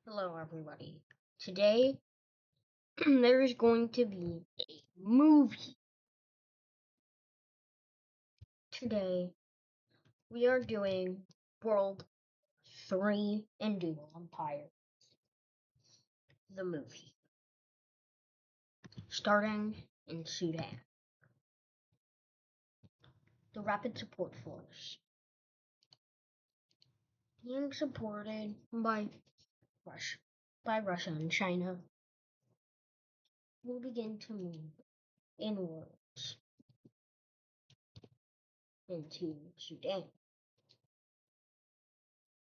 Hello, everybody. Today, there is going to be a movie. Today, we are doing World 3 Indian Empire, the movie, starting in Sudan. The Rapid Support Force, being supported Russia, by Russia and China, will begin to move inwards into Sudan.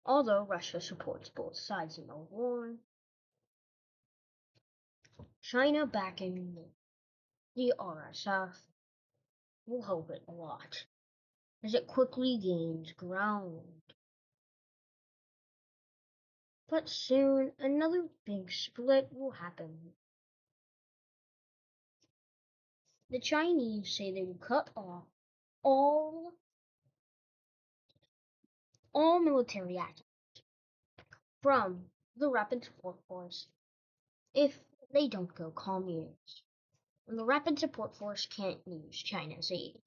Although Russia supports both sides in the war, China backing the RSF will help it a lot, as it quickly gains ground. But soon another big split will happen. The Chinese say they will cut off all military action from the Rapid Support Force if they don't go communist. And the Rapid Support Force can't use China's aid.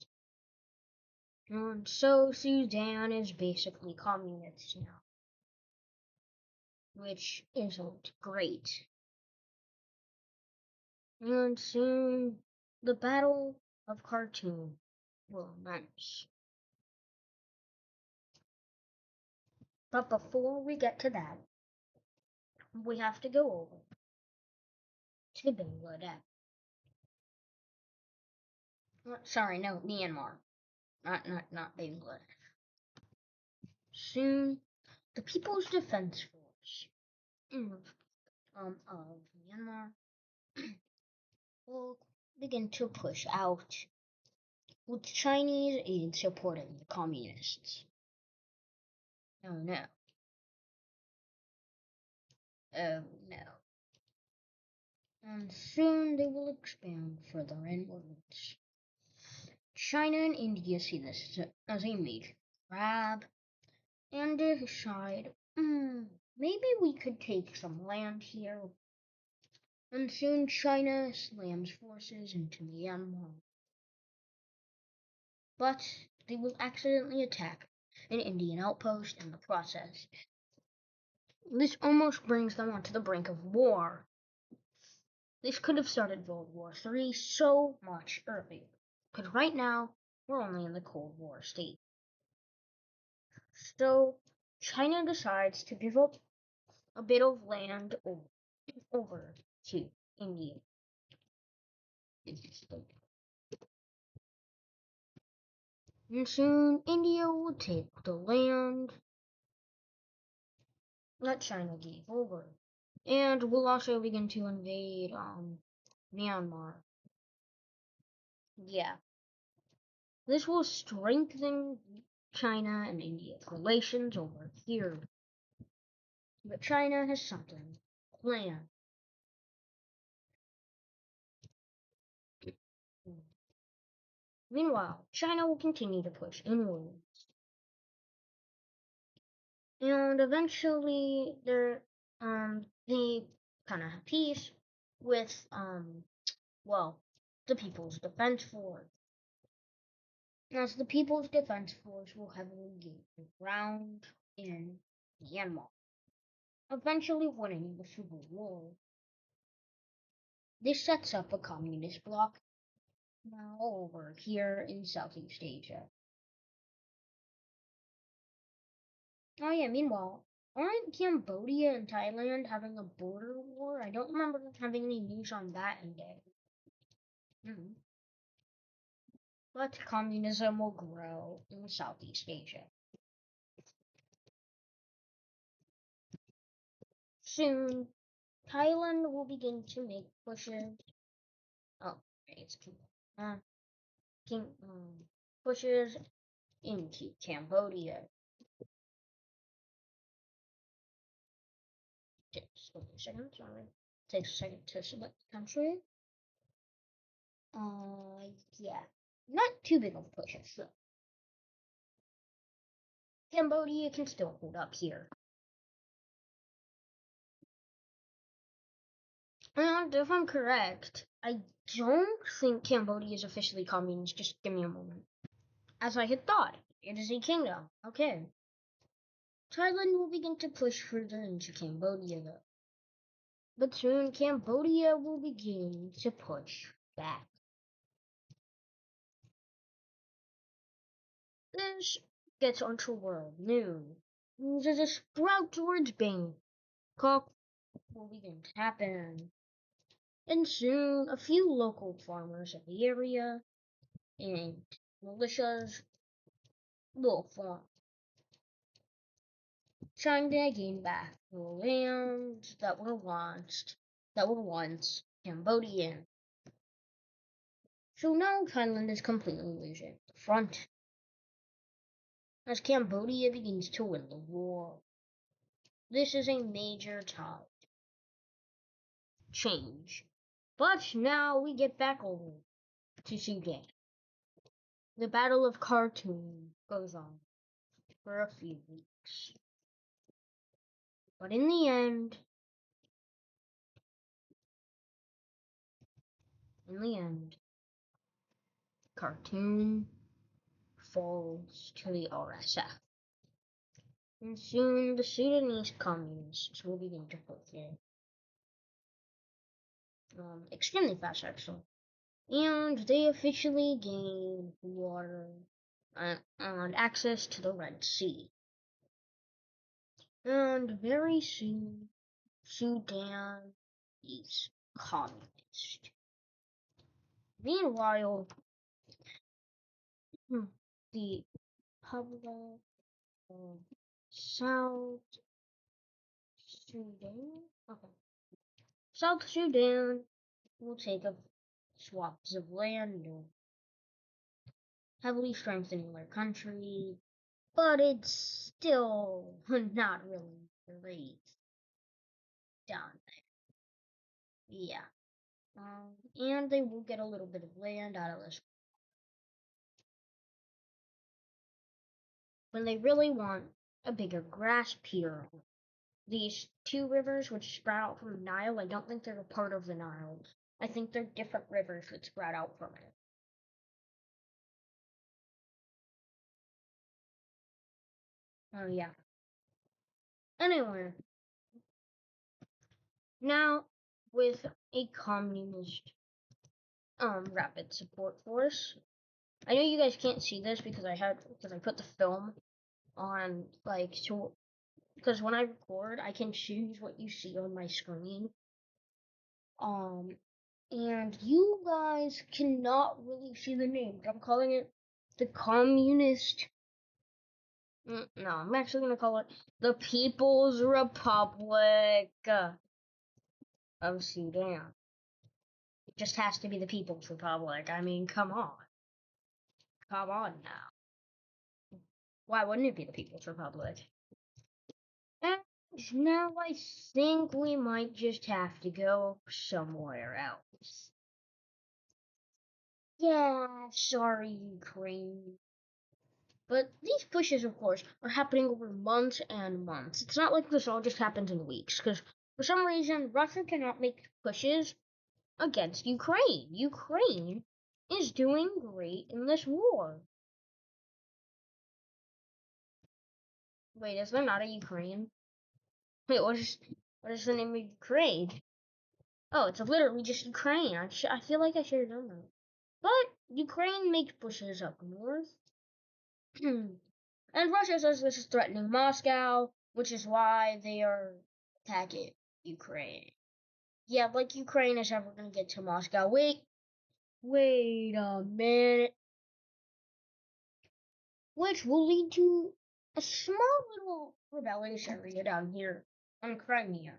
And so Sudan is basically communist now, which isn't great. And soon the Battle of Khartoum will commence. But before we get to that, we have to go over to Bangladesh. Sorry, no, Myanmar. Not Bangladesh. Soon, the People's Defense Force of Myanmar will begin to push out, with Chinese aid supporting the communists. Oh no. Oh no. And soon they will expand further inwards. China and India see this as a major grab and decide, maybe we could take some land here. And soon China slams forces into Myanmar. But they will accidentally attack an Indian outpost in the process. This almost brings them onto the brink of war. This could have started World War III so much earlier, because right now we're only in the Cold War state. So China decides to give up a bit of land over to India. And soon India will take the land that China gave over. And will also begin to invade Myanmar. Yeah. This will strengthen China and India's relations over here. But China has something planned. Meanwhile, China will continue to push inwards. And eventually they kind of have peace with the People's Defense Force. As the People's Defense Force will heavily gain ground in Myanmar, eventually winning the civil war. This sets up a communist bloc now over here in Southeast Asia. Oh yeah, meanwhile, aren't Cambodia and Thailand having a border war? I don't remember having any news on that in day. But communism will grow in Southeast Asia. Soon, Thailand will begin to make pushes. Oh, it's pushes into Cambodia. Just give me a second, sorry. Takes a second to select the country. Yeah. Not too big of pushes, so. Cambodia can still hold up here. And if I'm correct, I don't think Cambodia is officially communist. Just give me a moment. As I had thought, it is a kingdom. Okay. Thailand will begin to push further into Cambodia, though. But soon Cambodia will begin to push back. This gets onto world news. There's a sprout towards Bangkok will begin to happen. And soon a few local farmers of the area and militias will form, trying to gain back the lands that were once Cambodian. So now Thailand is completely losing the front as Cambodia begins to win the war. This is a major tide change. But now we get back over to Sudan. The Battle of Khartoum goes on for a few weeks. But in the end, Khartoum falls to the RSF. And soon the Sudanese communists will begin to push in. Extremely fast, actually. And they officially gain water and access to the Red Sea. And very soon, Sudan is communist. Meanwhile, the public of South Sudan, okay, South Sudan will take up swaths of land, heavily strengthening their country, but it's still not really great down there. Yeah. And they will get a little bit of land out of this. When they really want a bigger grasp here, these two rivers which sprout out from the Nile, I don't think they're a part of the Nile. I think they're different rivers that sprout out from it. Oh, yeah. Anyway, now with a communist rapid support force. I know you guys can't see this because I put the film on because when I record I can choose what you see on my screen. And you guys cannot really see the name. I'm calling it the Communist. No, I'm actually gonna call it the People's Republic of Sudan. It just has to be the People's Republic. I mean, come on. Come on now. Why wouldn't it be the People's Republic? And now I think we might just have to go somewhere else. Yeah, sorry, Ukraine. But these pushes, of course, are happening over months and months. It's not like this all just happens in weeks, because for some reason, Russia cannot make pushes against Ukraine. Ukraine is doing great in this war. Wait, is there not a Ukraine? Wait, what is the name of Ukraine? Oh, it's literally just Ukraine. I feel like I should have known that. But Ukraine makes pushes up north. And Russia says this is threatening Moscow, which is why they are attacking Ukraine. Yeah, like Ukraine is ever gonna get to Moscow. Wait a minute. Which will lead to a small little rebellious area down here on Crimea.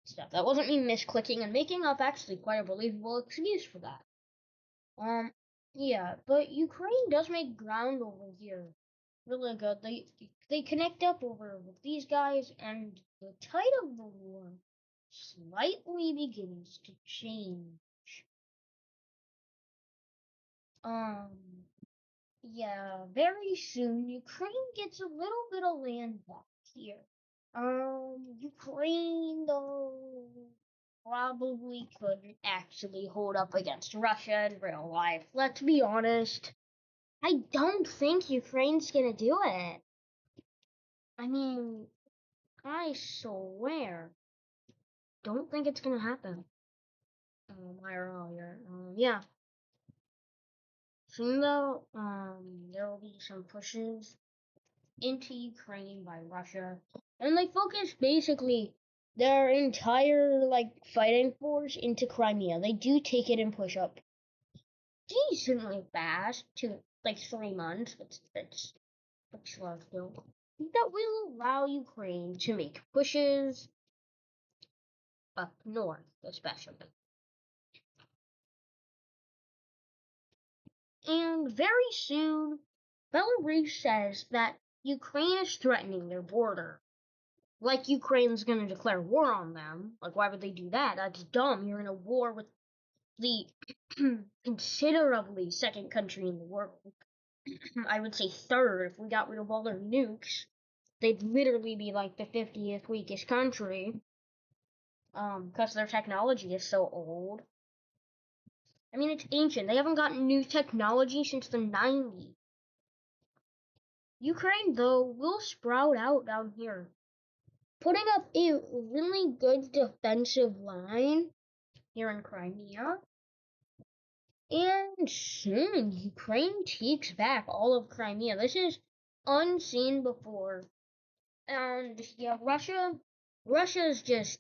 Stuff. That wasn't me misclicking and making up actually quite a believable excuse for that. Yeah, but Ukraine does make ground over here really good. They connect up over with these guys, and the tide of the war slightly begins to change. Um, yeah, very soon Ukraine gets a little bit of land back here. Ukraine though. probably couldn't actually hold up against Russia in real life. Let's be honest. I don't think Ukraine's gonna do it. I mean, I swear, don't think it's gonna happen. Yeah. Soon though, there will be some pushes into Ukraine by Russia, and they focus basically their entire fighting force into Crimea. They do take it and push up decently fast to 3 months, but it's slow still. That will allow Ukraine to make pushes up north, especially. And very soon, Belarus says that Ukraine is threatening their border. Like Ukraine's gonna declare war on them. Like, why would they do that? That's dumb. You're in a war with the considerably second country in the world. I would say third if we got rid of all their nukes. They'd literally be like the 50th weakest country. Because their technology is so old. I mean, it's ancient. They haven't gotten new technology since the 90s. Ukraine, though, will sprout out down here, putting up a really good defensive line here in Crimea. And soon, Ukraine takes back all of Crimea. This is unseen before. And yeah, Russia's just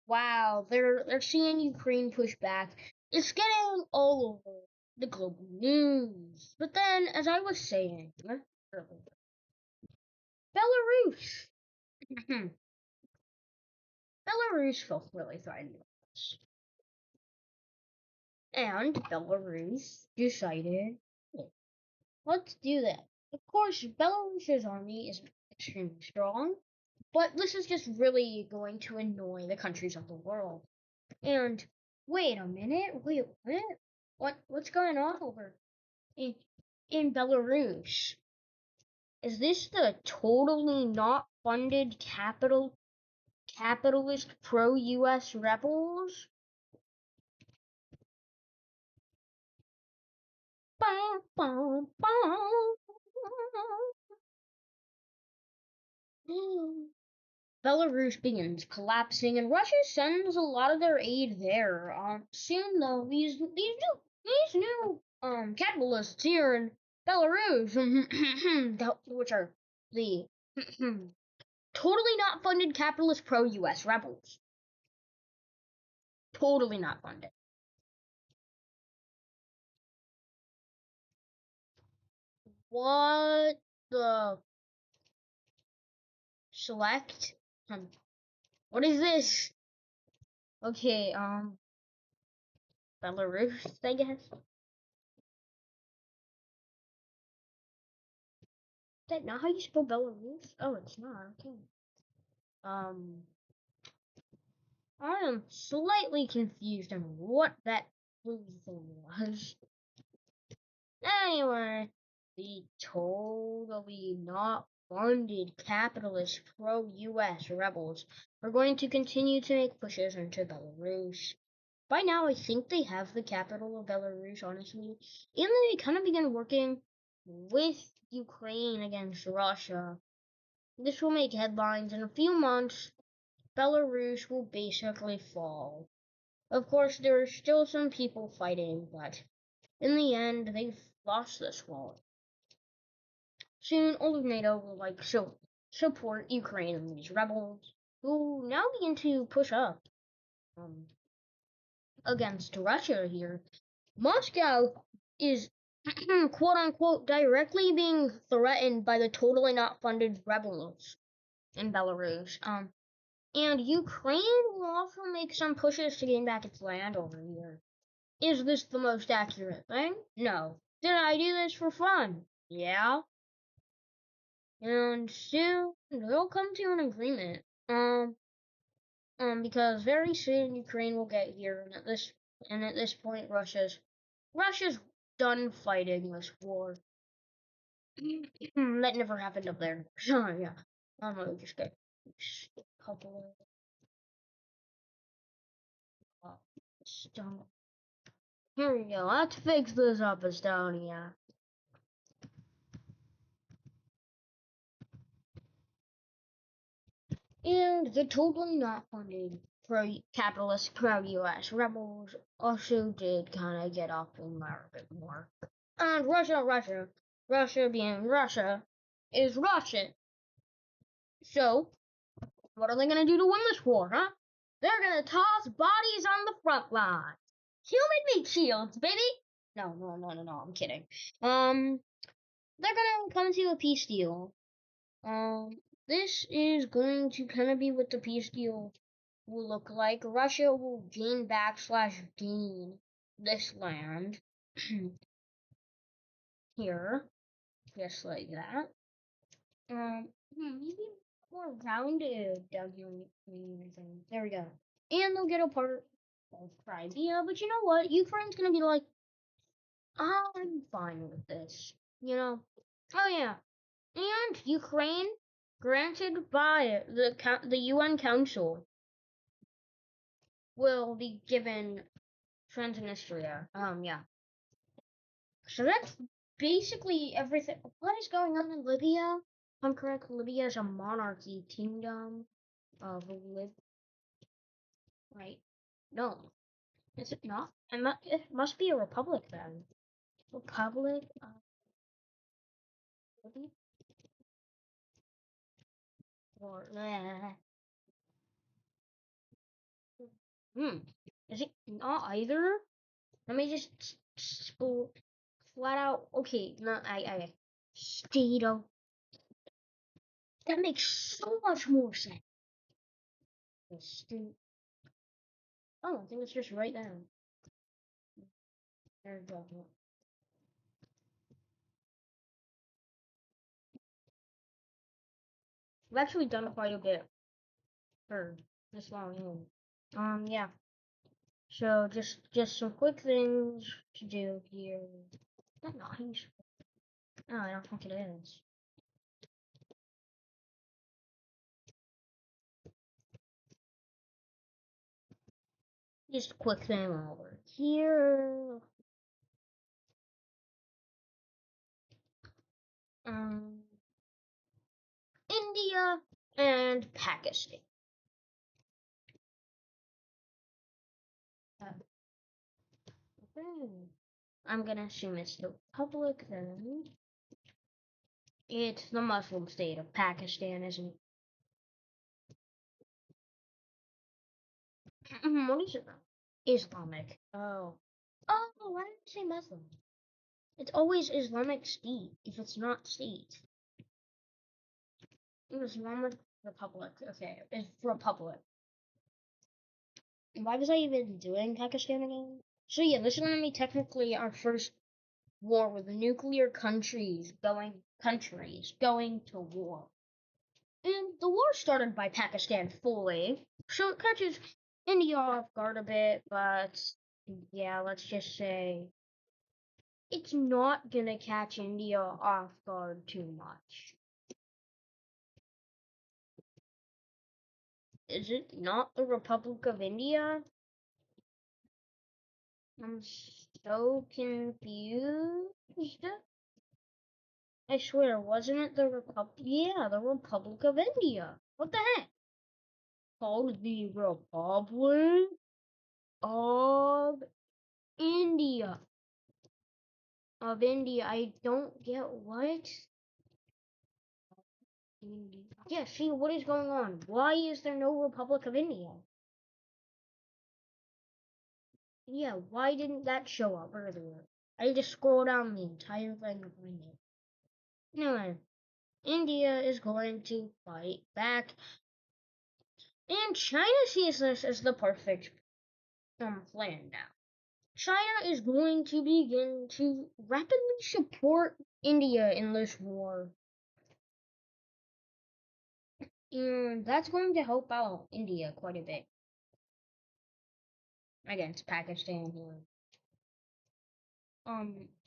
wow. They're seeing Ukraine push back. It's getting all over the global news. But then, as I was saying earlier, Belarus. Belarus felt really threatened by this. And Belarus decided, let's do that. Of course, Belarus's army is extremely strong, but this is just really going to annoy the countries of the world. And wait a minute, wait, what? What's going on over in in Belarus? Is this the totally not funded capitalist pro-US rebels? Bum, bum, bum. Belarus begins collapsing, and Russia sends a lot of their aid there. Soon though, these new capitalists here in Belarus, which are the totally not funded capitalist pro-US rebels, totally not funded. What the select? What is this? Okay, Belarus, I guess. Is that not how you spell Belarus? Oh, it's not. Okay. I am slightly confused on what that blue thing was. Anyway, the totally not funded capitalist pro-US rebels are going to continue to make pushes into Belarus. By now, I think they have the capital of Belarus, honestly. And they kind of begin working with Ukraine against Russia. This will make headlines in a few months. Belarus will basically fall. Of course, there are still some people fighting, but in the end, they've lost this war. Soon, all of NATO will support Ukraine and these rebels, who now begin to push up um, against Russia here. Moscow is quote unquote directly being threatened by the totally not funded rebels in Belarus. And Ukraine will also make some pushes to gain back its land over here. Is this the most accurate thing? No. Did I do this for fun? Yeah. And soon they'll come to an agreement. Because very soon Ukraine will get here, and at this point Russia's done fighting this war. That never happened up there. So yeah, I'm gonna just get a couple of Estonia. Here we go. Let's fix this up, Estonia. And the totally not funded pro-capitalist, pro-US rebels also did kind of get off the a bit more. And Russia being Russia, is Russian. So, what are they gonna do to win this war, huh? They're gonna toss bodies on the front line. Human meat shields, baby! No, I'm kidding. They're gonna come to a peace deal. This is going to kind of be what the peace deal will look like. Russia will gain back / gain this land here, just like that. Maybe more rounded down here in Ukraine. There we go. And they'll get a part of Crimea, but you know what? Ukraine's gonna be like, I'm fine with this. You know? Oh yeah. And Ukraine, granted by the UN Council, will be given Transnistria. Yeah. So that's basically everything. What is going on in Libya? If I'm correct, Libya is a monarchy kingdom of Lib. Right? No, is it not? It must be a republic then. Republic of Libya? Or is it not either? Let me just flat out. Okay, no, I state of. That makes so much more sense. Oh, I think it's just right there. There we go. I've actually done quite a bit for this long. Yeah. So just some quick things to do here. Is that nice? No, I don't think it is. Just a quick thing over here. India and Pakistan. I'm gonna assume it's the Republic then. It's the Muslim state of Pakistan, isn't it? What is it though? Islamic. Oh. Oh, why did you say Muslim? It's always Islamic State if it's not state. Islamic Republic. Okay, it's Republic. Why was I even doing Pakistan again? So yeah, this is gonna be technically our first war with nuclear countries going to war. And the war started by Pakistan fully, so it catches India off guard a bit, but yeah, let's just say it's not gonna catch India off guard too much. Is it not the Republic of India? I'm so confused. I swear, wasn't it the Republic? Yeah, the Republic of India. What the heck? Called the Republic of India. Of India. I don't get what? India. Yeah, see, what is going on? Why is there no Republic of India? Yeah, why didn't that show up earlier? I just scroll down the entire thing to find it. Anyway, India is going to fight back. And China sees this as the perfect plan now. China is going to begin to rapidly support India in this war. And that's going to help out India quite a bit against Pakistan here.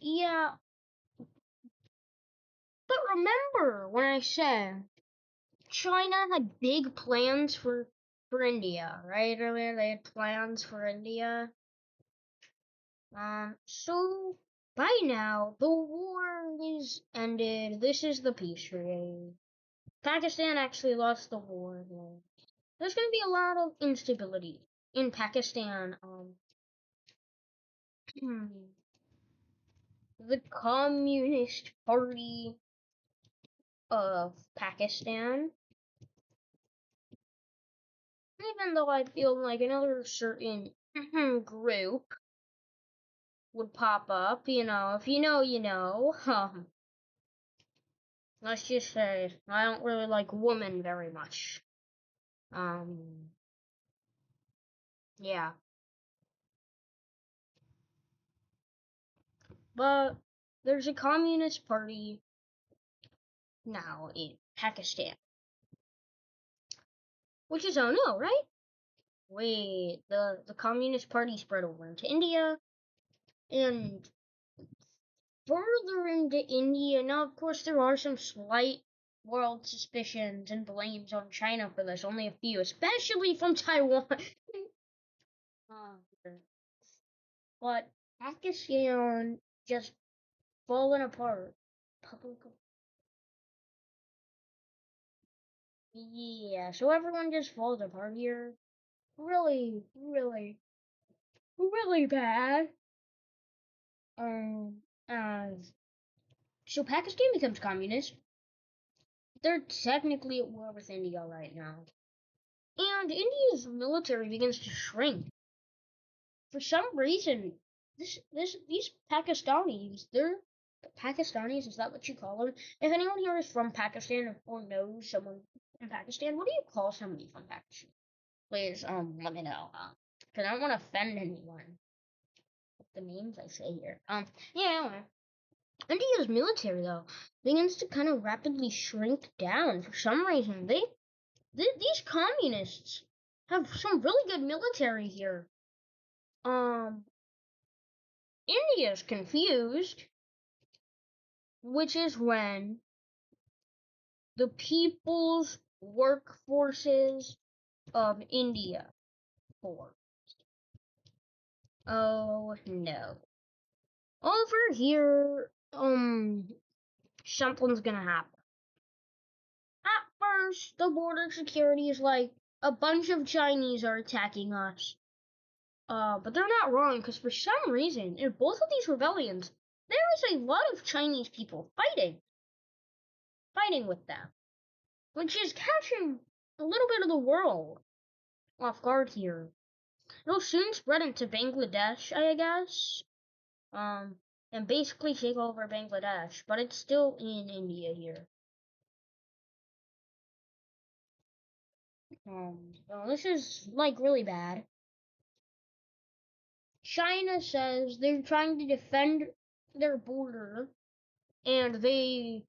Yeah. But remember when I said China had big plans for India, right? Earlier they had plans for India. So by now the war is ended. This is the peace treaty. Pakistan actually lost the war. There's going to be a lot of instability in Pakistan. The Communist Party of Pakistan, even though I feel like another certain group would pop up, if you know, you know. Let's just say I don't really like women very much. Yeah. But there's a Communist Party now in Pakistan. Which is, oh no, right? Wait, the Communist Party spread over into India, and further into India. Now, of course, there are some slight world suspicions and blames on China for this, only a few, especially from Taiwan. But Pakistan just falling apart. Yeah, so everyone just falls apart here. Really, really, really bad. Um, uh, so Pakistan becomes communist. They're technically at war with India right now. And India's military begins to shrink. For some reason, these Pakistanis, they're Pakistanis, is that what you call them? If anyone here is from Pakistan or knows someone from Pakistan, what do you call somebody from Pakistan? Please, let me know. Because I don't want to offend anyone with the names I say here. Yeah, anyway. India's military, though, begins to kind of rapidly shrink down. For some reason, these communists have some really good military here. India's confused, which is when the People's Workforces of India formed. Oh no. Over here, something's gonna happen. At first, the border security is like, a bunch of Chinese are attacking us. But they're not wrong, because for some reason, in both of these rebellions, there is a lot of Chinese people fighting with them, which is catching a little bit of the world off guard here. It'll soon spread into Bangladesh, I guess, and basically take over Bangladesh, but it's still in India here. So this is like really bad. China says they're trying to defend their border, and they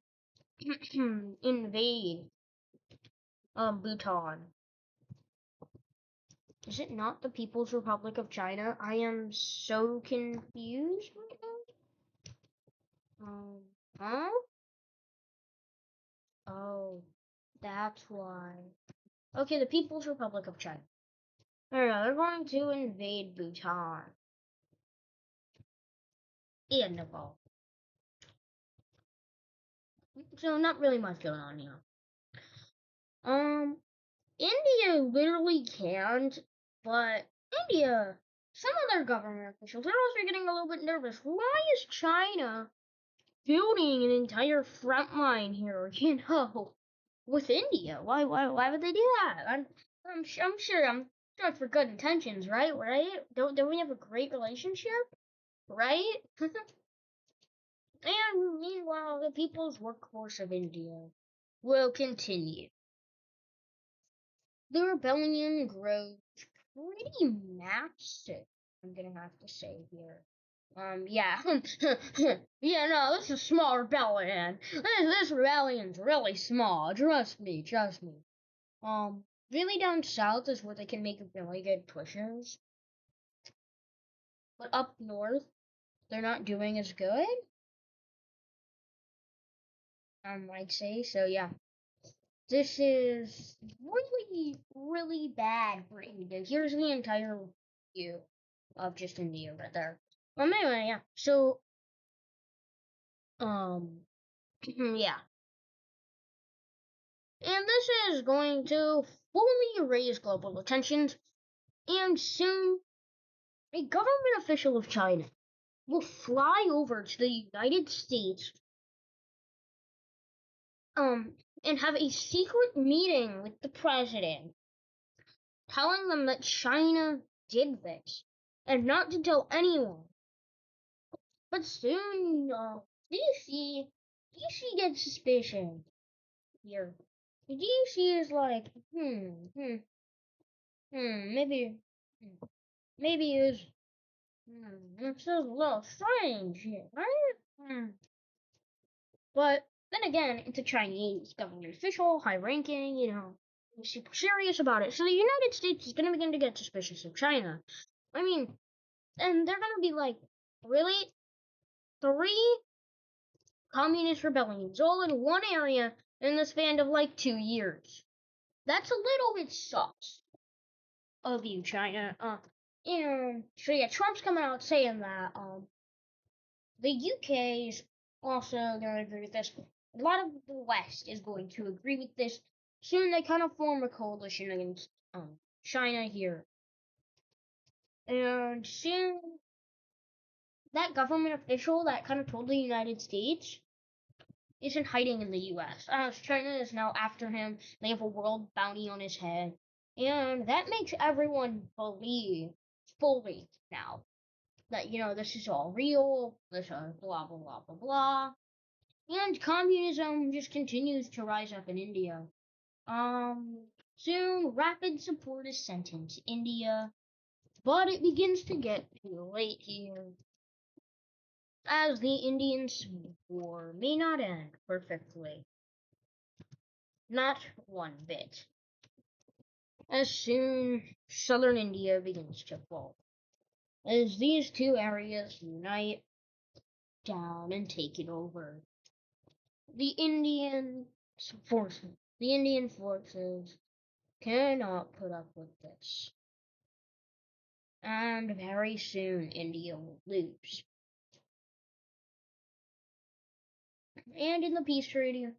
invade Bhutan. Is it not the People's Republic of China? I am so confused right now. Huh? Oh, that's why. Okay, the People's Republic of China. Alright, they're going to invade Bhutan and Nepal. So not really much going on here. India literally can't, but India, some of their government officials are also getting a little bit nervous. Why is China building an entire front line here, with India? Why would they do that? I'm sure it's for good intentions, right? Don't we have a great relationship? Right? And meanwhile, the People's Workforce of India will continue. The rebellion grows pretty massive, I'm gonna have to say here. Yeah. Yeah, no, this is a small rebellion. This rebellion's really small. Trust me. Really down south is where they can make really good pushes. But up north, they're not doing as good, I'd say. So, yeah. This is really, really bad for India. Here's the entire view of just India right there. Anyway, yeah. So, yeah. And this is going to fully raise global tensions, and soon a government official of China will fly over to the United States and have a secret meeting with the president, telling them that China did this and not to tell anyone. But soon, DC gets suspicion here. DC is like, maybe, maybe it's, this is a little strange here, right? But then again, it's a Chinese government official, high ranking, super serious about it. So the United States is going to begin to get suspicious of China. I mean, and they're going to be like, really? 3 communist rebellions all in one area in the span of like 2 years. That's a little bit sus of you, China. And so yeah, Trump's coming out saying that the UK is also going to agree with this. A lot of the West is going to agree with this. Soon they kind of form a coalition against China here. And soon that government official that kind of told the United States isn't hiding in the US. China is now after him. They have a world bounty on his head. And that makes everyone believe fully now that, this is all real. This is blah, blah, blah, blah, blah. And communism just continues to rise up in India. Soon rapid support is sent into India, but it begins to get too late here, as the Indian Civil War may not end perfectly. Not one bit. As soon southern India begins to fall, as these two areas unite down and take it over. The Indian forces cannot put up with this. And very soon India will lose. And in the peace treaty,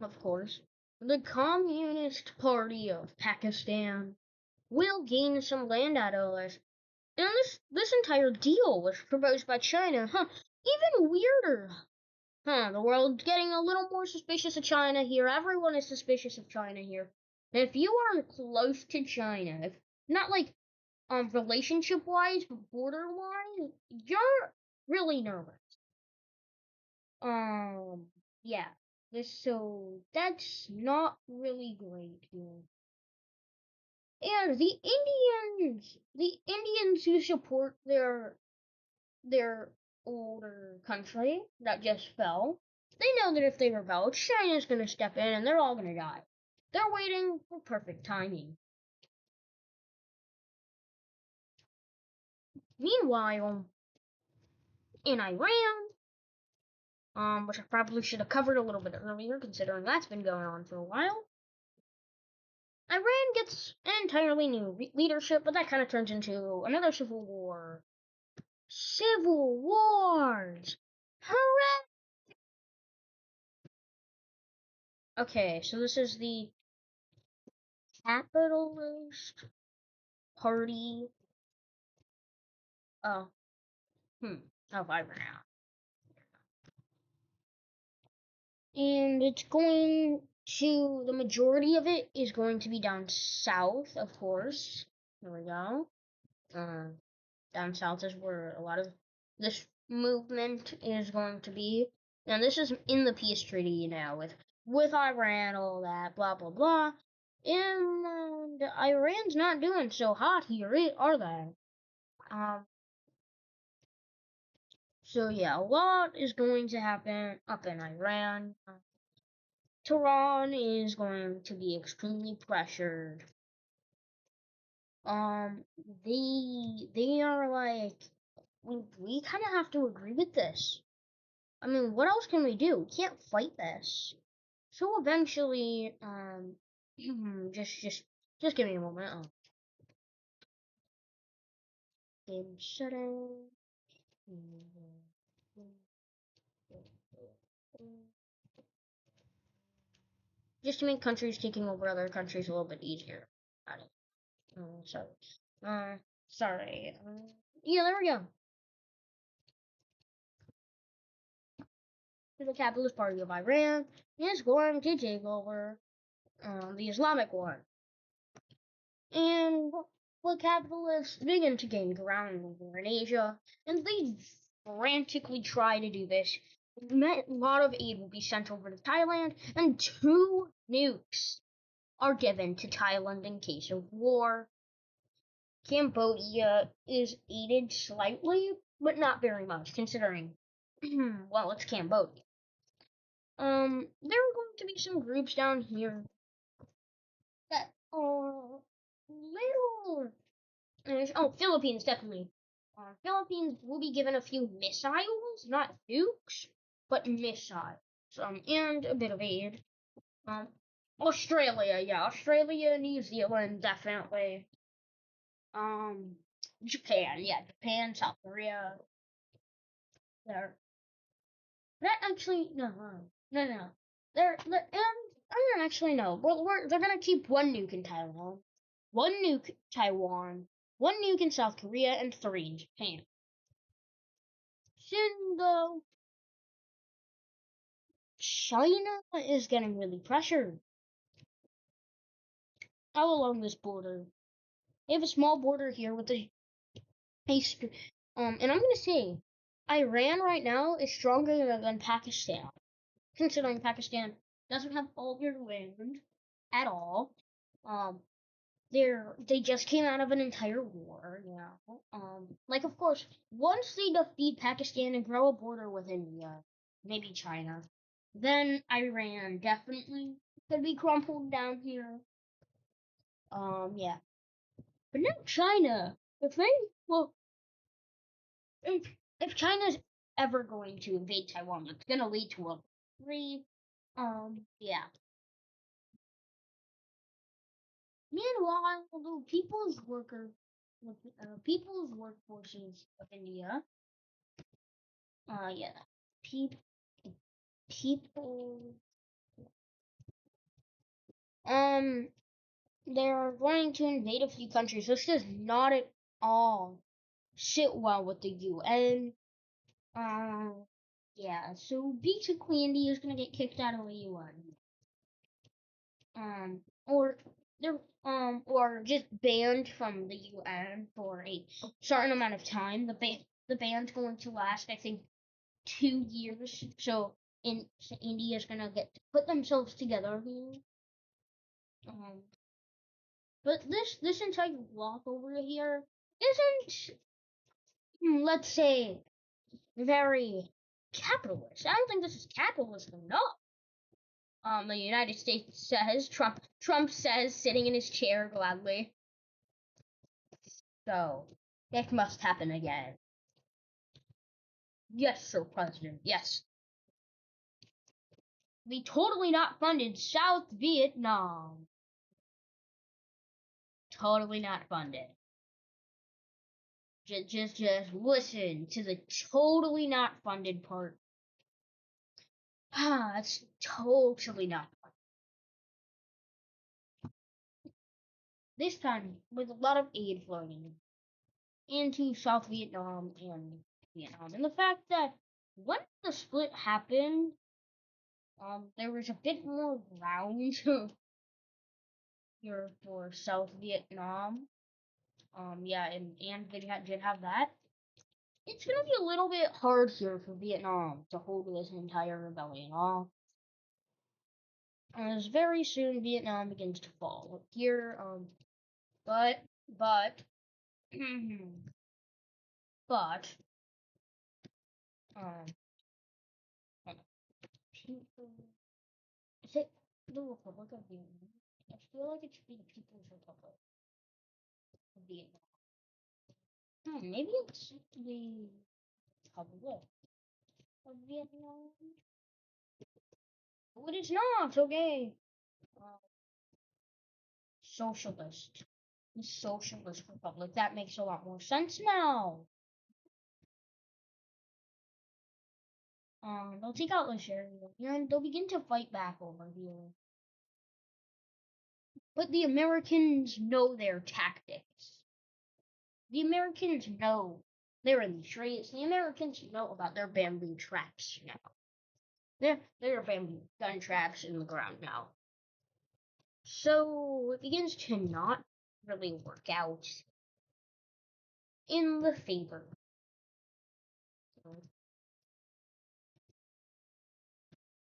of course, the Communist Party of Pakistan will gain some land out of this. And this entire deal was proposed by China. Even weirder. The world's getting a little more suspicious of China here. Everyone is suspicious of China here. If you are close to China, if not like relationship wise, but border wise, you're really nervous. Yeah. So that's not really great here. And the Indians who support their older country that just fell, they know that if they rebel, China's gonna step in and they're all gonna die. They're waiting for perfect timing. Meanwhile, in Iran, which I probably should have covered a little bit earlier, considering that's been going on for a while, Iran gets an entirely new leadership, but that kind of turns into another civil war. Civil wars! Hooray! Okay, so this is the capitalist party. Oh, of Iran. And the majority of it is going to be down south, of course. There we go. Down south is where a lot of this movement is going to be. And this is in the peace treaty now with Iran, all that, blah blah blah. And Iran's not doing so hot here, are they? So yeah, a lot is going to happen up in Iran. Tehran is going to be extremely pressured. They are like, we kind of have to agree with this. I mean, what else can we do? We can't fight this. So eventually, just give me a moment. Game setting. Just to make countries taking over other countries a little bit easier. Got it. Sorry. Yeah, there we go. The Capitalist Party of Iran is going to take over the Islamic one. And the capitalists begin to gain ground over in Asia, and they frantically try to do this. A lot of aid will be sent over to Thailand, and 2 nukes are given to Thailand in case of war. Cambodia is aided slightly, but not very much, considering, well, it's Cambodia. There are going to be some groups down here that are little. Philippines, definitely. Philippines will be given a few missiles, not nukes, but missiles. And a bit of aid. Australia, yeah, Australia, New Zealand, definitely. Japan, yeah, Japan, South Korea. There. That actually, no. And I don't actually know. Well, they're gonna keep 1 nuke in Taiwan, 1 nuke Taiwan, 1 nuke in South Korea, and 3 in Japan. Soon, though, China is getting really pressured all along this border. They have a small border here with and I'm gonna say, Iran right now is stronger than Pakistan, considering Pakistan doesn't have all year wind at all. They just came out of an entire war, like, of course, once they defeat Pakistan and grow a border with India, maybe China, then Iran definitely could be crumpled down here. Yeah. But now China, if they, well, if China's ever going to invade Taiwan, it's gonna lead to World War III. Yeah. Meanwhile, the People's Workforces of India, yeah, people, they're going to invade a few countries. This does not at all sit well with the UN. Yeah, so basically India is gonna get kicked out of the UN. Or they're or just banned from the UN for a certain amount of time. The ban's going to last, I think, 2 years. So India's gonna get to put themselves together here. But this entire block over here isn't, let's say, very capitalist. I don't think this is capitalist enough. The United States says Trump says, sitting in his chair gladly. So it must happen again. Yes, Sir President. Yes. We totally not funded South Vietnam. Totally not funded. Just listen to the totally not funded part. It's totally not funded. This time with a lot of aid flowing into South Vietnam and Vietnam. And the fact that when the split happened, there was a bit more ground here for South Vietnam. Yeah, and they did have that. It's gonna be a little bit hard here for Vietnam to hold this entire rebellion off. As very soon Vietnam begins to fall. Here, but, but, but, um, people, is it the Republic of Vietnam? I feel like it should be the People's Republic of Vietnam. Maybe it's the Republic of Vietnam. Oh, it is not, okay. Uh, Socialist. Socialist Republic. That makes a lot more sense now. They'll take out this area and they'll begin to fight back over here. But the Americans know their tactics. The Americans know they're in the streets. The Americans know about their bamboo traps now. There are bamboo gun traps in the ground now. So it begins to not really work out in the favor.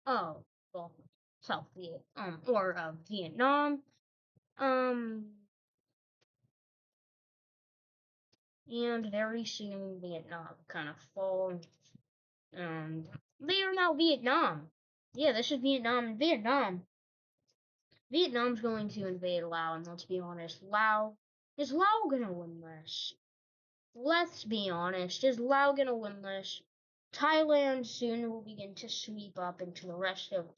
Oh, well, South Vietnam or Vietnam. Um, and very soon Vietnam kind of fall, and they are now Vietnam. Yeah, this is Vietnam. Vietnam's going to invade Laos, and let's be honest, is Laos gonna win this? Let's be honest, is Laos gonna win this? Thailand soon will begin to sweep up into the rest of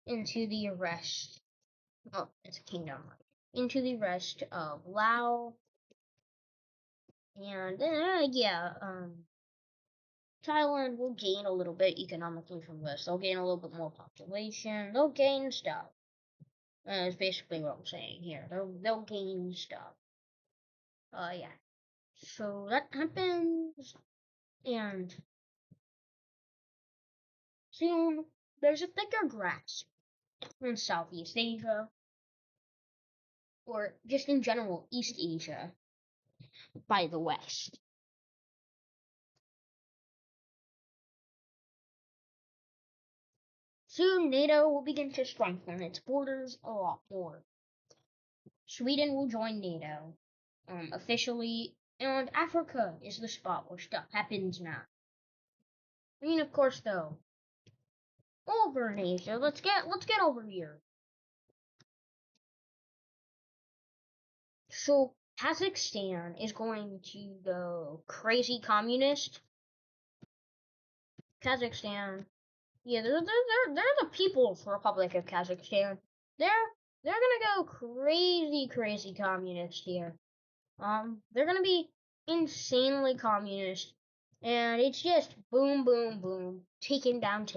into the rest. Oh, it's a kingdom. Into the rest of Laos, and Thailand will gain a little bit economically from this. They'll gain a little bit more population. They'll gain stuff. Is basically what I'm saying here. They'll gain stuff. Yeah. So that happens, and soon there's a thicker grasp in Southeast Asia, or just in general East Asia, by the West. Soon NATO will begin to strengthen its borders a lot more. Sweden will join NATO officially, and Africa is the spot where stuff happens now. I mean, of course, though, over in Asia, let's get over here. So Kazakhstan is going to go crazy communist. Kazakhstan, yeah, they're the People's Republic of Kazakhstan. They're gonna go crazy communist here. They're gonna be insanely communist, and it's just boom, taken down.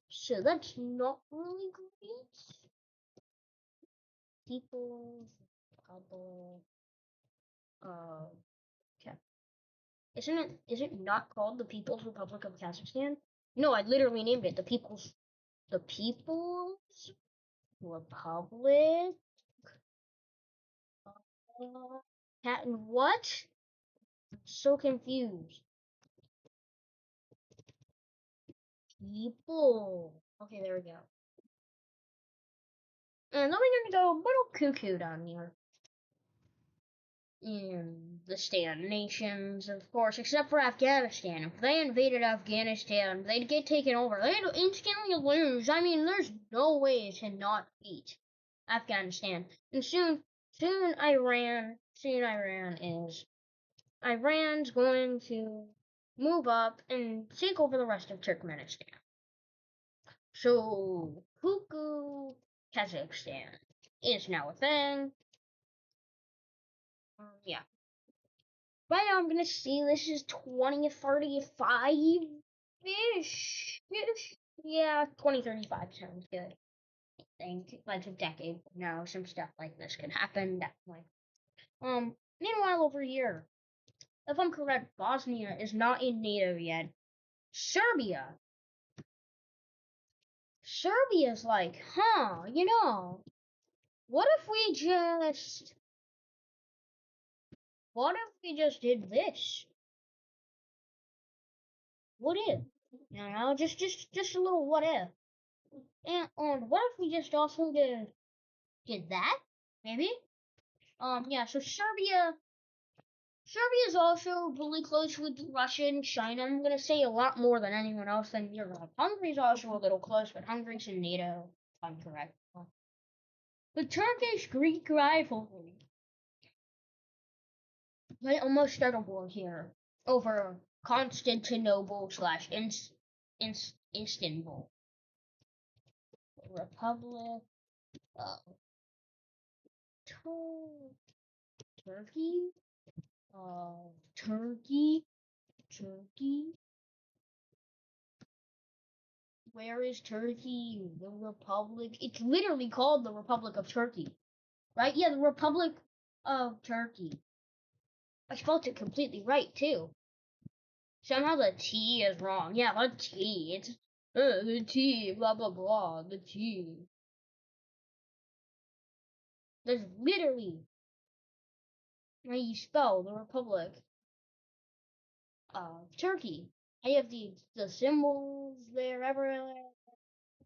So that's not really great. People's Republic, okay. Is it not called the People's Republic of Kazakhstan? No, I literally named it the People's Republic. What? I'm so confused. People. Okay, there we go. And then we're gonna go a little cuckoo down here. In the Stan nations, of course, except for Afghanistan. If they invaded Afghanistan, they'd get taken over. They'd instantly lose. I mean, there's no way to not beat Afghanistan. And Iran's going to move up and take over the rest of Turkmenistan. So, Kuku, Kazakhstan is now a thing. Yeah. Right now, I'm gonna see this is 2035-ish. Yeah, 2035 sounds good. I think like a decade from now, some stuff like this can happen. Definitely. Meanwhile, over here, if I'm correct, Bosnia is not in NATO yet. Serbia. Serbia's like, what if we just, did this? What if? Just a little what if. And what if we just also did that? Maybe? Yeah, so Serbia is also really close with Russia and China. I'm gonna say a lot more than anyone else than Europe. Hungary's also a little close, but Hungary's in NATO, if I'm correct. The Turkish-Greek rivalry. They almost start a war here over Constantinople slash Istanbul. Republic of Turkey. Turkey. Where is Turkey? The Republic. It's literally called the Republic of Turkey. Right? Yeah, the Republic of Turkey. I spelled it completely right, too. Somehow the T is wrong. Yeah, the T. It's the T, blah, blah, blah. The T. That's literally how you spell the Republic of Turkey. I have the symbols there everywhere.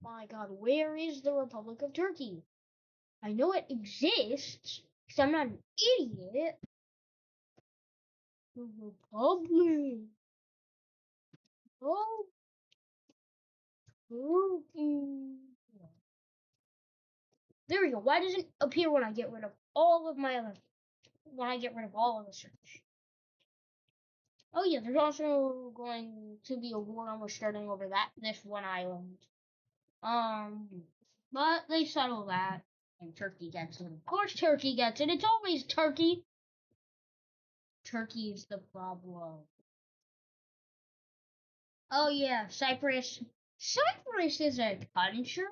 My God, where is the Republic of Turkey? I know it exists, because I'm not an idiot. The Republic of Turkey. There we go. Why doesn't it appear when I get rid of all of my other, when I get rid of all of the search? Oh yeah, there's also going to be a war and we're starting over this one island. But they settle that and Turkey gets it. Of course Turkey gets it. It's always Turkey. Turkey is the problem. Oh yeah, Cyprus. Cyprus is a country.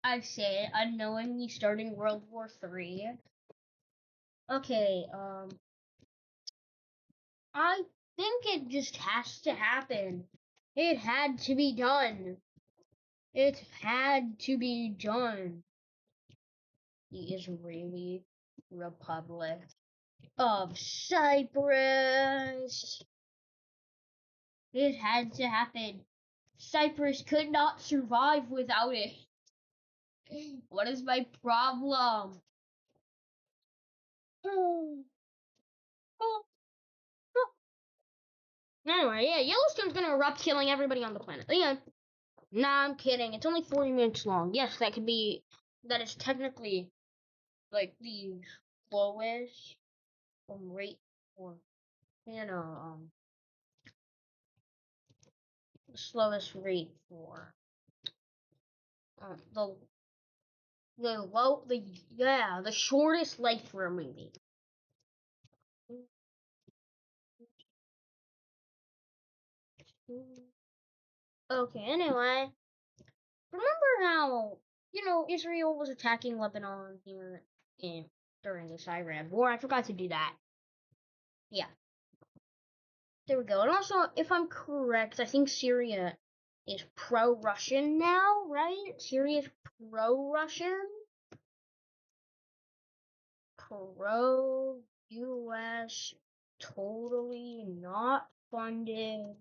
I say it unknowingly starting World War III. Okay, I think it just has to happen. It had to be done. It had to be done. The Israeli Republic of Cyprus. It had to happen. Cyprus could not survive without it. What is my problem? Anyway, yeah, Yellowstone's gonna erupt, killing everybody on the planet. The end. Nah, I'm kidding. It's only 40 minutes long. Yes, that is technically, like, the lowest rate for, you know, the slowest rate for, the shortest length for a movie. Okay, anyway, remember how, Israel was attacking Lebanon during this Iran war? I forgot to do that. Yeah. There we go. And also, if I'm correct, I think Syria is pro-Russian now, right? Syria is pro-Russian? Pro-US, totally not funded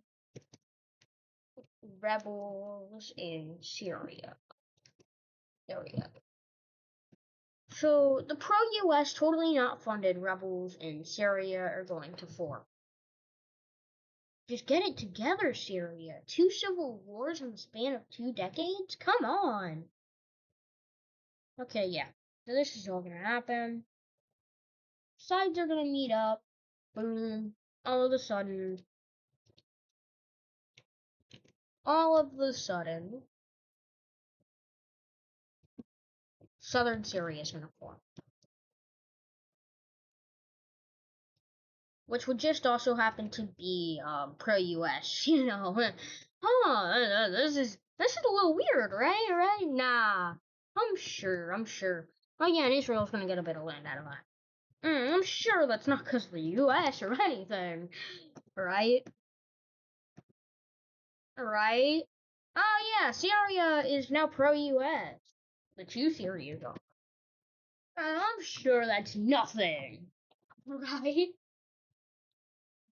rebels in Syria. There we go. So, the pro-US, totally not funded rebels in Syria are going to form. Just get it together, Syria. 2 civil wars in the span of 2 decades? Come on. Okay, yeah. So this is all gonna happen. Sides are gonna meet up. Boom. All of a sudden, southern Syria is gonna form. Which would just also happen to be pro-US, this is a little weird, right? Right? Nah. I'm sure. Oh yeah, and Israel's gonna get a bit of land out of that. I'm sure that's not because of the US or anything. Right? Right? Oh yeah, Syria is now pro-US. The 2 Syrias are. I'm sure that's nothing. Right?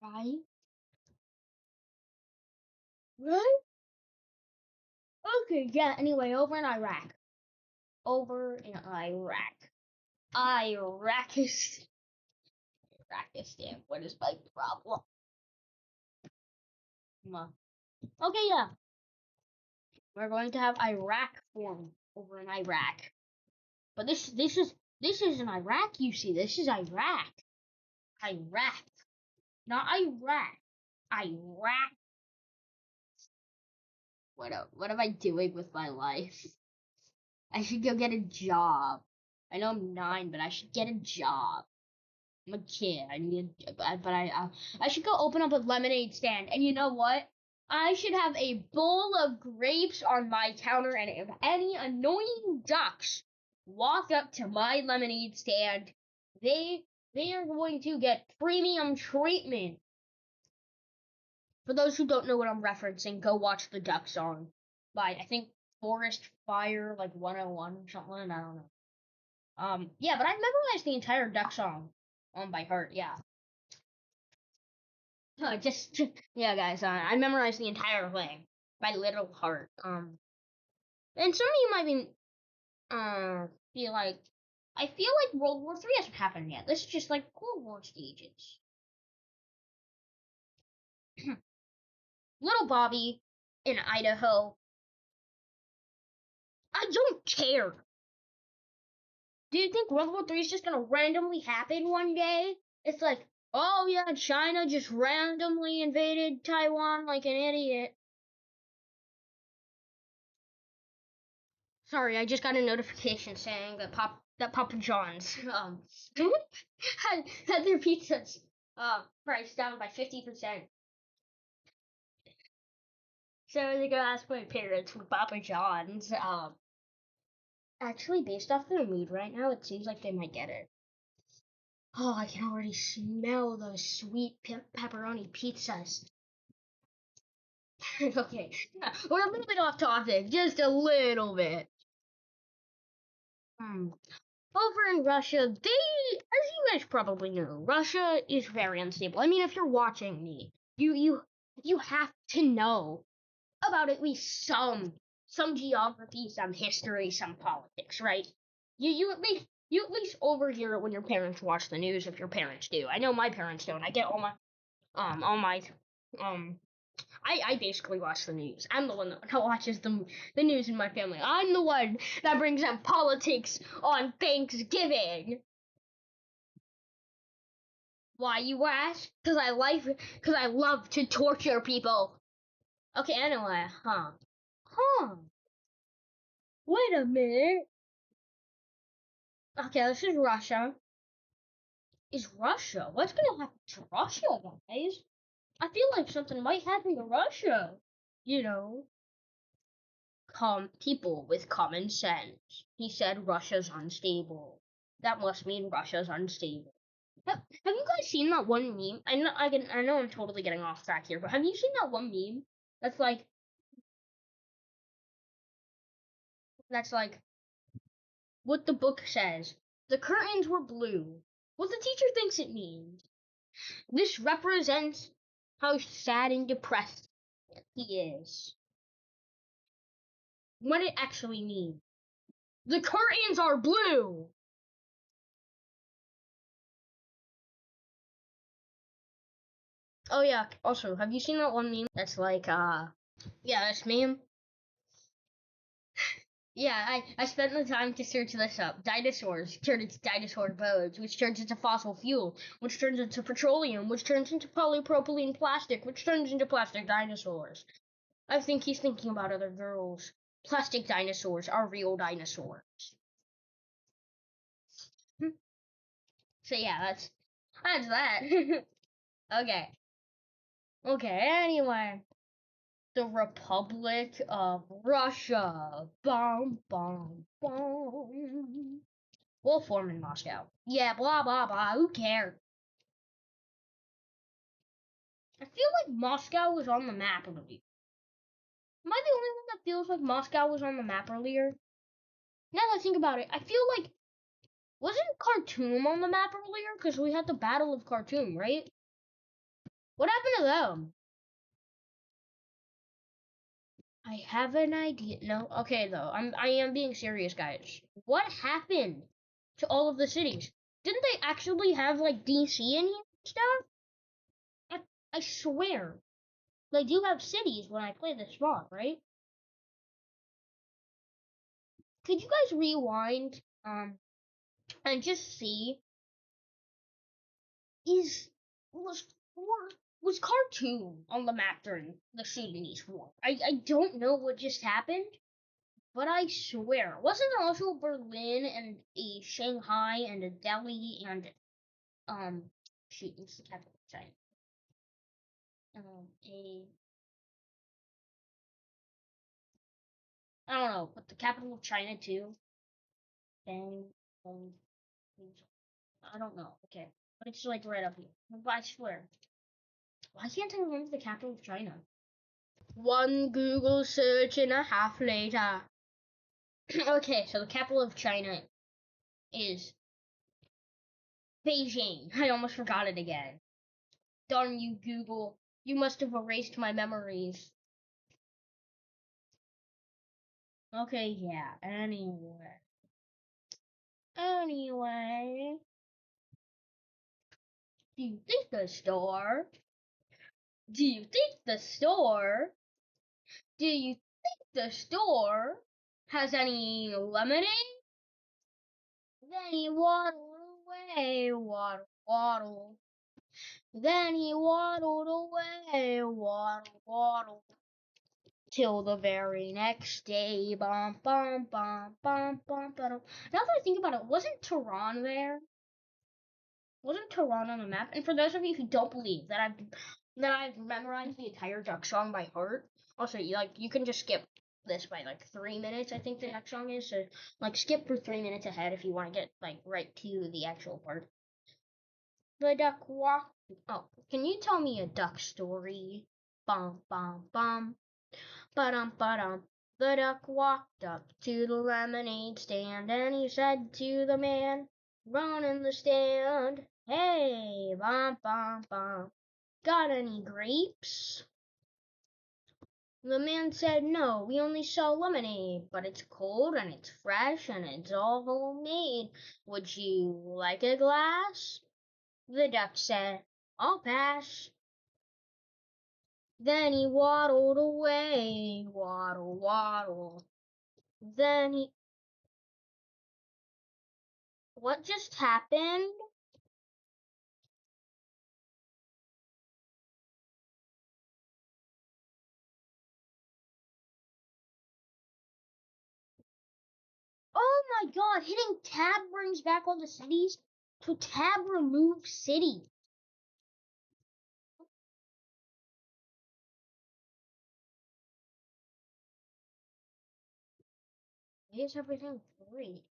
Right? Right? Okay, yeah, anyway, over in Iraq. Iraqistan. What is my problem? Okay, yeah. We're going to have Iraq form over in Iraq. But this isn't Iraq, you see. This is Iraq. Iraq. Not Iraq. Iraq. what am I doing with my life? I should go get a job. I know I'm 9, but I should get a job. I'm a kid. I should go open up a lemonade stand. And you know what? I should have a bowl of grapes on my counter, and if any annoying ducks walk up to my lemonade stand, they they are going to get premium treatment. For those who don't know what I'm referencing, go watch the Duck song by I think Forest Fire like 101 or something. I don't know. Yeah, but I memorized the entire Duck song by heart. Yeah. Yeah, guys. I memorized the entire thing by little heart. And some of you might be like, I feel like World War III hasn't happened yet. This is just like Cold War stages. Little Bobby in Idaho. I don't care. Do you think World War III is just gonna randomly happen one day? It's like, oh yeah, China just randomly invaded Taiwan like an idiot. Sorry, I just got a notification saying that Papa John's had their pizzas priced down by 50%. So they're gonna ask my parents for Papa John's. Actually, based off their mood right now, it seems like they might get it. Oh, I can already smell those sweet pepperoni pizzas. Okay, we're a little bit off topic, just a little bit. Over in Russia, as you guys probably know, Russia is very unstable. I mean, if you're watching me, you have to know about at least some geography, some history, some politics, right? You at least overhear it when your parents watch the news, if your parents do. I know my parents don't. I get all my um I basically watch the news. I'm the one that watches the news in my family. I'm the one that brings up politics on Thanksgiving. Why, you ask? Cause I love to torture people. Okay, anyway, Wait a minute. Okay, this is Russia. Is Russia? What's gonna happen to Russia, guys? I feel like something might happen to Russia. You know, people with common sense. He said Russia's unstable. That must mean Russia's unstable. Have you guys seen that one meme? I know I'm totally getting off track here, but have you seen that one meme that's like what the book says? The curtains were blue. What the teacher thinks it means. This represents how sad and depressed he is. What it actually means. The curtains are blue. Oh yeah, also, have you seen that one meme that's like, yeah, this meme? Yeah, I spent the time to search this up. Dinosaurs turn into dinosaur bones, which turns into fossil fuel, which turns into petroleum, which turns into polypropylene plastic, which turns into plastic dinosaurs. I think he's thinking about other girls. Plastic dinosaurs are real dinosaurs. So yeah, that's that. Okay. Okay, anyway. The Republic of Russia. Bomb, bomb, bomb. We'll form in Moscow. Yeah, blah, blah, blah. Who cares? I feel like Moscow was on the map earlier. Am I the only one that feels like Moscow was on the map earlier? Now that I think about it, I feel like wasn't Khartoum on the map earlier? Because we had the Battle of Khartoum, right? What happened to them? I have an idea. No, okay though. I am being serious, guys. What happened to all of the cities? Didn't they actually have like DC in here and stuff? I swear, they do have cities when I play this mod, right? Could you guys rewind and just see was was Khartoum on the map during the Sudanese war. I don't know what just happened, but I swear, wasn't there also Berlin and a Shanghai and a Delhi and shoot, what's the capital of China? A I don't know, but the capital of China too. Bang, I don't know. Okay, but it's like right up here. But I swear, why can't I remember the capital of China? One Google search and a half later. Okay, so the capital of China is Beijing. I almost forgot it again. Darn you, Google. You must have erased my memories. Okay, yeah, anyway. Anyway. Do you think the store? Do you think the store? Do you think the store has any lemonade? Then he waddled away, waddle, waddle. Then he waddled away, waddle, waddle. Till the very next day, bum, bum, bum, bum, bum, bum. Now that I think about it, wasn't Tehran there? Wasn't Tehran on the map? And for those of you who don't believe that I've memorized the entire Duck song by heart, also you can just skip this by like 3 minutes. I think the Duck song is, so like skip for 3 minutes ahead if you want to get like right to the actual part. The duck walked. Oh, can you tell me a duck story? Bum bum bum. Ba-dum ba-dum. The duck walked up to the lemonade stand and he said to the man running the stand, "Hey, bum bum bum, got any grapes?" The man said, "No, we only sell lemonade, but it's cold and it's fresh and it's all homemade. Would you like a glass?" The duck said, "I'll pass." Then he waddled away, waddle, waddle. Then he. What just happened? Oh my god, hitting tab brings back all the cities. To tab remove city. Is everything great?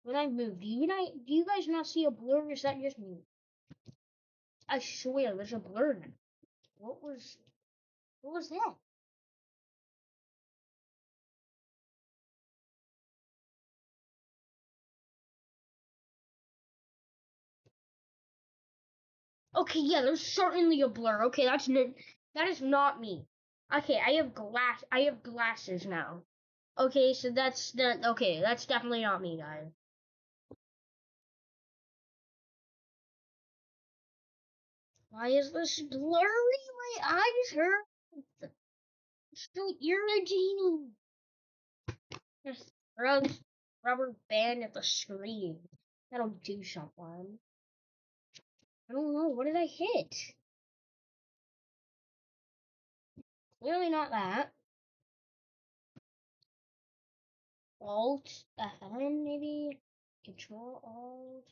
When I move, do you guys not see a blur or is that just me? I swear there's a blur now. What was that? Okay, yeah, there's certainly a blur. Okay, that is not me. Okay, I have glasses now. Okay, so that's definitely not me, guys. Why is this blurry? My eyes hurt. It's so irritating. Just throw this rubber band at the screen. That'll do something. I don't know. What did I hit? Clearly not that. Alt FN maybe. Control Alt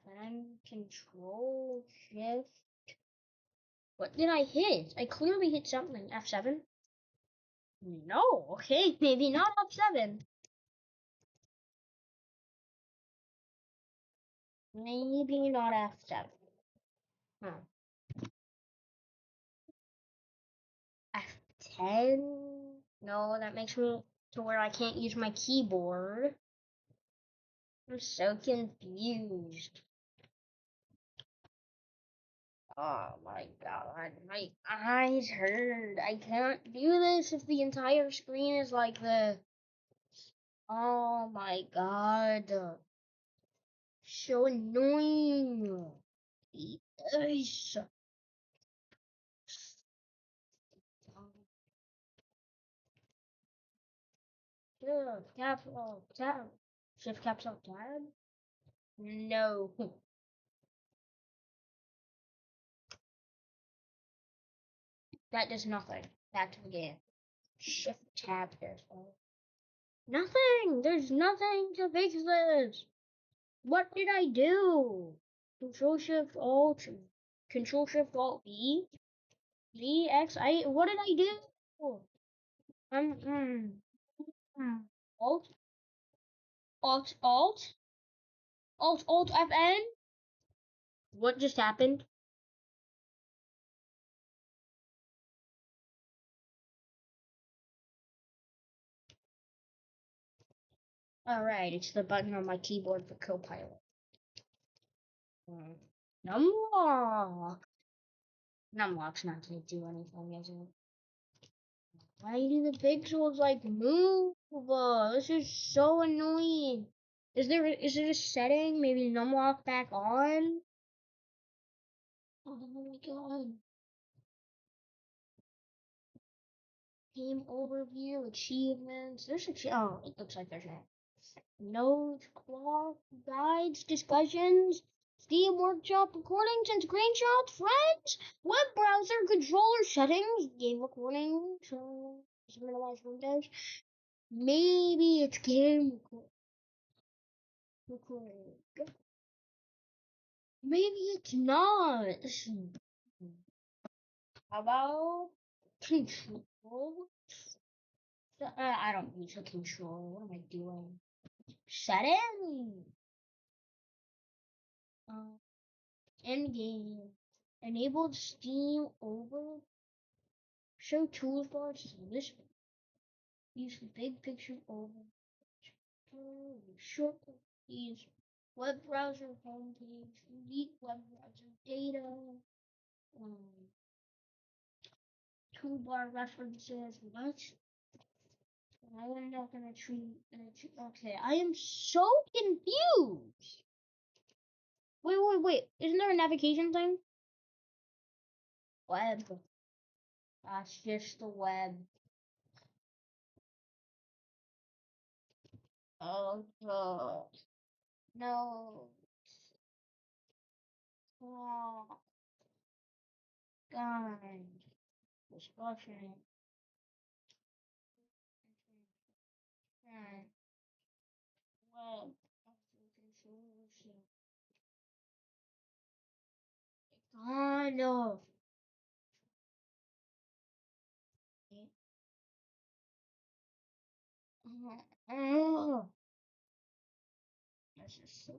FN. Control Shift. What did I hit? I clearly hit something. F7. No. Okay, maybe not F7. Maybe not F7. Huh. F10? No, that makes me to where I can't use my keyboard. I'm so confused. Oh my god, my eyes hurt. I can't do this if the entire screen is like this. Oh my god. So annoying. Yes. Shift capital tab. Shift capital tab? No. That does nothing. Back to the game. Shift tab here. Nothing! There's nothing to fix this! What did I do? Control Shift Alt. Control Shift Alt B? Z X I. What did I do? Alt. Alt. Alt. Alt. Alt FN? What just happened? Alright, it's the button on my keyboard for Copilot. Numlock. Numlock's not gonna do anything, is it? Why do the pixels like move? This is so annoying. Is it a setting? Maybe numlock back on? Oh my god. Game overview, achievements. There's oh, it looks like there's notes, clock, guides, discussions, Steam Workshop, recordings and screenshots, friends, web browser, controller settings, game recording, so minimize windows. Maybe it's game recording. Maybe it's not. How about control? I don't use a controller. What am I doing? Setting. End game. Enabled Steam over. Show toolbars. This. Use big picture over. Short keys. Web browser homepage. Delete web browser data. Toolbar references. What? I'm not gonna treat. Okay, I am so confused. Wait. Isn't there a navigation thing? Web. That's just the web. Oh, God. No. Oh, God. Discussion. Web. God. No. Oh. This is so.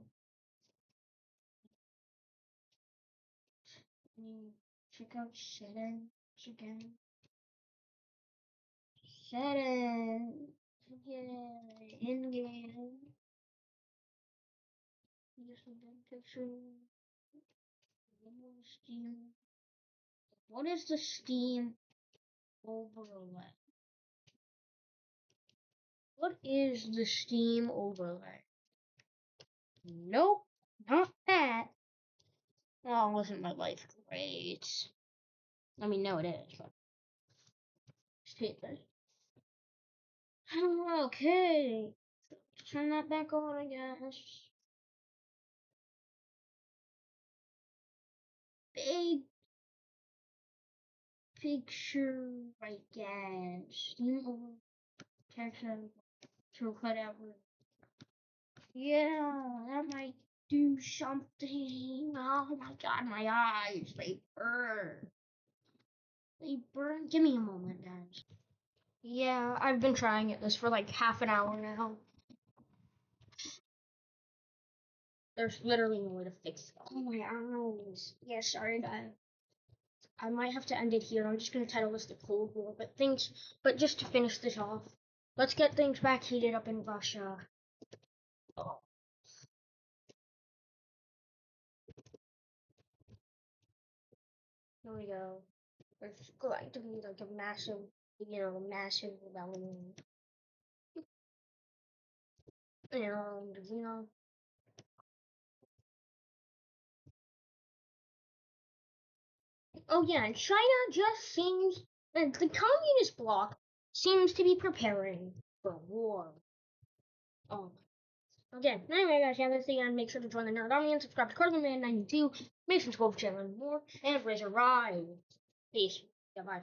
Check out settings again. Settings. Again. In game. Just a big picture. Steam. What is the Steam overlay? What is the Steam overlay? Nope, not that. Oh, wasn't my life great? I mean, no, it is, but stupid. Okay, turn that back on, I guess. Big picture, I guess. Steam overlay, protection, to whatever. Yeah, that might do something. Oh my god, my eyes, they burn. They burn. Give me a moment, guys. Yeah, I've been trying this for like half an hour now. There's literally no way to fix it. Oh, my eyes. Yeah, sorry, guys. I might have to end it here. I'm just gonna title this the Cold War, but just to finish this off, let's get things back heated up in Russia. Oh. Here we go. There's going to be like a massive, massive rebellion. And, oh yeah, and China just seems, the communist bloc seems to be preparing for war. Oh. Okay, anyway guys, yeah, that's the end. Make sure to join the Nerd Army and subscribe to CardiganMan92. Make sure to go for channel more, and Razor Ride. Peace. Goodbye.